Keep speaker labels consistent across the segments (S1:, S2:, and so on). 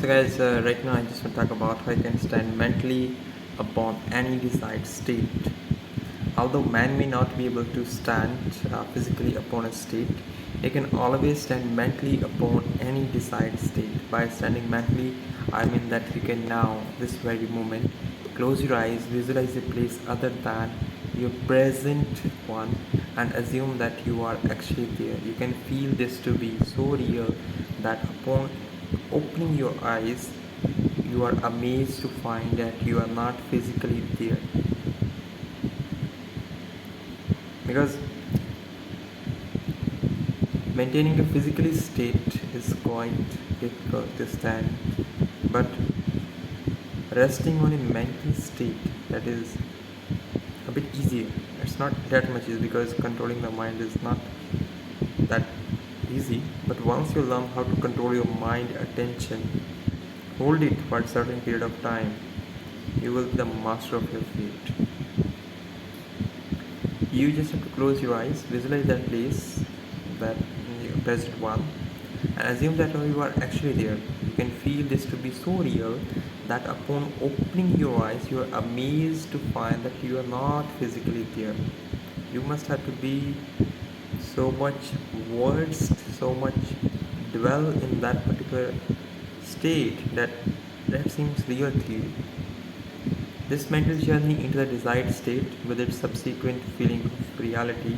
S1: So guys, right now I just want to talk about how you can stand mentally upon any desired state. Although man may not be able to stand physically upon a state, he can always stand mentally upon any desired state. By standing mentally, I mean that you can now, this very moment, close your eyes, visualize a place other than your present one, and assume that you are actually there. You can feel this to be so real that upon opening your eyes, you are amazed to find that you are not physically there. Because maintaining a physical state is quite difficult to stand, but resting on a mental state, that is a bit easier. It's not that much easy because controlling the mind is not that easy. But once you learn how to control your mind attention, hold it for a certain period of time, you will be the master of your fate. You just have to close your eyes, visualize that place, that present one, and assume that you are actually there. You can feel this to be so real that upon opening your eyes, you are amazed to find that you are not physically there. You must have to be so much versed, so much dwell in that particular state that seems real to you. This mental journey into the desired state, with its subsequent feeling of reality,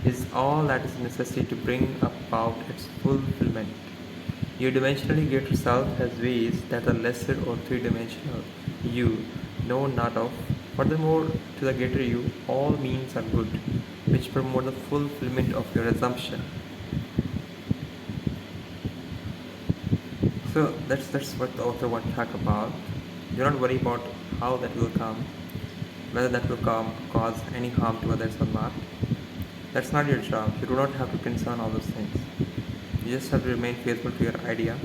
S1: is all that is necessary to bring about its fulfillment. Your dimensionally greater self has ways that the lesser or three-dimensional you know not of. Furthermore, to the greater you, all means are good, which promote the fulfillment of your assumption. So that's what the author wants to talk about. Do not worry about how that will come, whether that will come cause any harm to others or not. That's not your job. You do not have to concern all those things. You just have to remain faithful to your idea,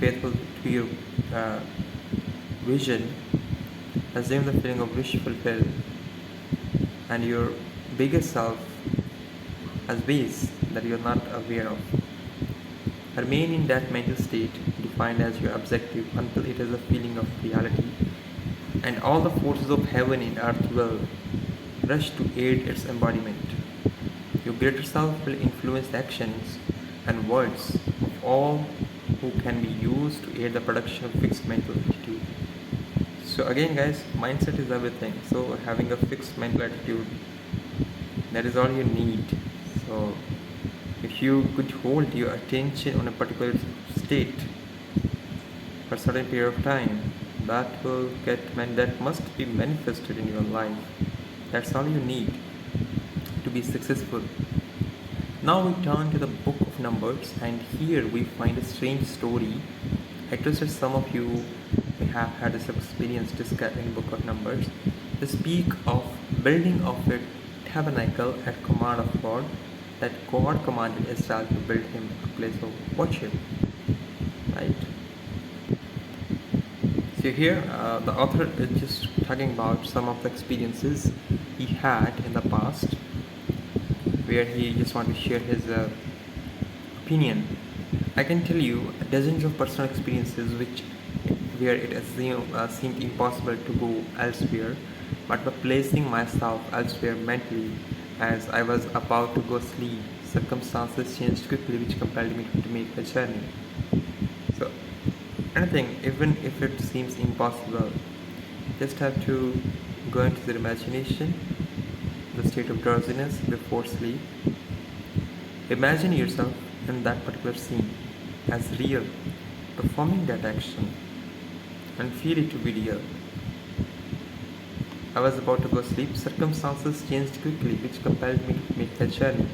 S1: faithful to your uh, vision, assume the feeling of wish fulfilled, and your biggest self has ways that you are not aware of. Remain in that mental state defined as your objective until it is a feeling of reality, and all the forces of heaven and earth will rush to aid its embodiment. Your greater self will influence the actions and words of all who can be used to aid the production of fixed mental attitude. So again guys, mindset is everything. So having a fixed mental attitude, that is all you need. So if you could hold your attention on a particular state for a certain period of time, that must be manifested in your life. That's all you need to be successful. Now we turn to the book of Numbers, and here we find a strange story. I trust that some of you may have had this experience described in the book of Numbers. They speak of building of a tabernacle at command of God, that God commanded Israel to build him a place of worship. Right? So here the author is just talking about some of the experiences he had in the past, where he just want to share his opinion. I can tell you dozens of personal experiences where it seemed impossible to go elsewhere, but by placing myself elsewhere mentally as I was about to go sleep, circumstances changed quickly, which compelled me to make the journey. So anything, even if it seems impossible, just have to go into their imagination, the state of drowsiness before sleep. Imagine yourself in that particular scene as real, performing that action, and feel it to be real. I was about to go sleep, circumstances changed quickly, which compelled me to make the journey.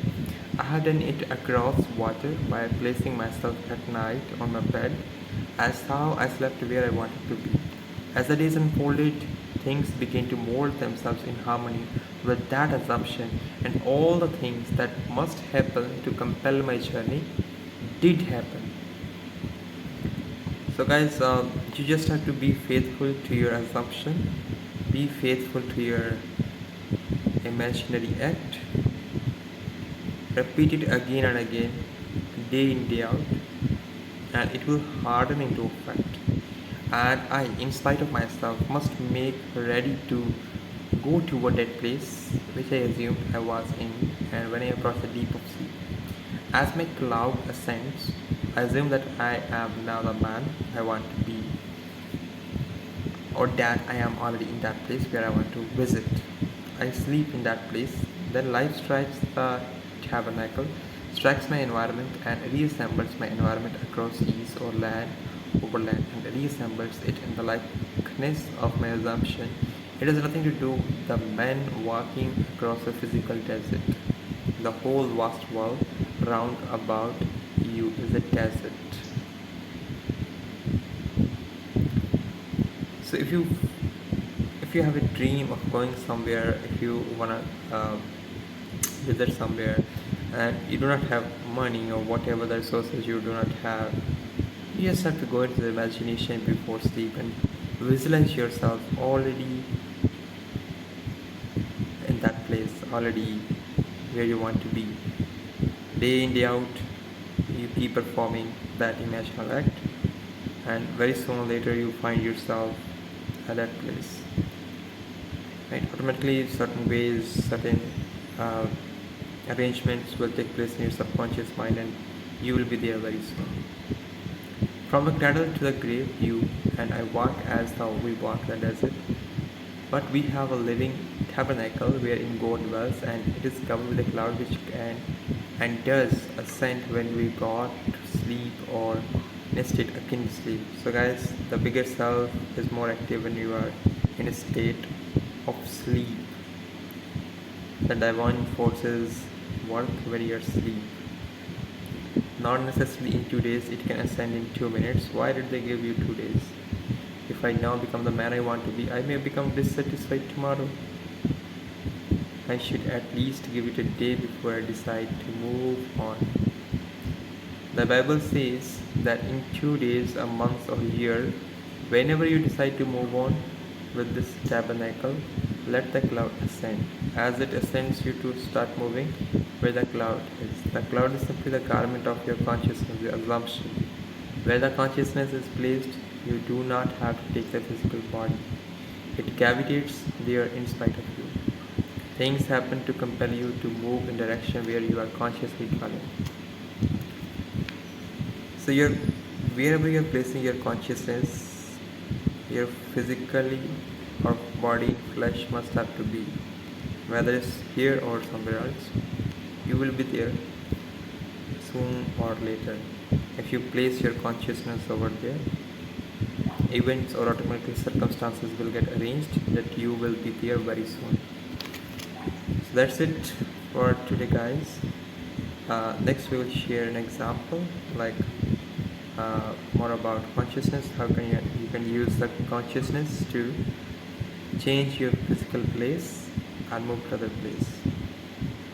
S1: I had done it across water by placing myself at night on my bed, as how I slept where I wanted to be. As the days unfolded, things began to mold themselves in harmony with that assumption, and all the things that must happen to compel my journey did happen. So, guys, you just have to be faithful to your assumption, be faithful to your imaginary act, repeat it again and again, day in, day out, and it will harden into effect. And I, in spite of myself, must make ready to go toward that place which I assumed I was in, and when I approach the deep of sleep. As my cloud ascends, I assume that I am now the man I want to be, or that I am already in that place where I want to visit. I sleep in that place, then life strikes the tabernacle, strikes my environment, and reassembles my environment across seas or land, overland, and reassembles it in the likeness of my assumption. It has nothing to do with the man walking across a physical desert. The whole vast world round about you is a desert. So if you have a dream of going somewhere, if you wanna visit somewhere, and you do not have money or whatever the resources you do not have, you just have to go into the imagination before sleep and visualize yourself already in that place, already where you want to be. Day in, day out, you keep performing that imaginal act, and very soon later you find yourself at that place. Right? Automatically, certain ways, certain uh, arrangements will take place in your subconscious mind, and you will be there very soon. From the cradle to the grave, you and I walk as though we walk the desert. But we have a living tabernacle wherein God dwells, and it is covered with a cloud which can and does ascend when we go to sleep or in a state akin to sleep. So, guys, the bigger self is more active when you are in a state of sleep. The divine forces work when you are asleep. Not necessarily in 2 days, it can ascend in 2 minutes. Why did they give you 2 days? If I now become the man I want to be, I may become dissatisfied tomorrow. I should at least give it a day before I decide to move on. The Bible says that in 2 days, a month, or a year, whenever you decide to move on with this tabernacle, let the cloud ascend. As it ascends, you to start moving where the cloud is. The cloud is simply the garment of your consciousness, your assumption. Where the consciousness is placed, you do not have to take the physical body. It gravitates there in spite of you. Things happen to compel you to move in direction where you are consciously dwelling. So wherever you're placing your consciousness, your physically or body flesh must have to be. Whether it's here or somewhere else, you will be there soon or later. If you place your consciousness over there, events or automatic circumstances will get arranged that you will be there very soon. So that's it for today, guys. Next we will share an example, like more about consciousness. How can you can use the consciousness to change your physical place and move to other place.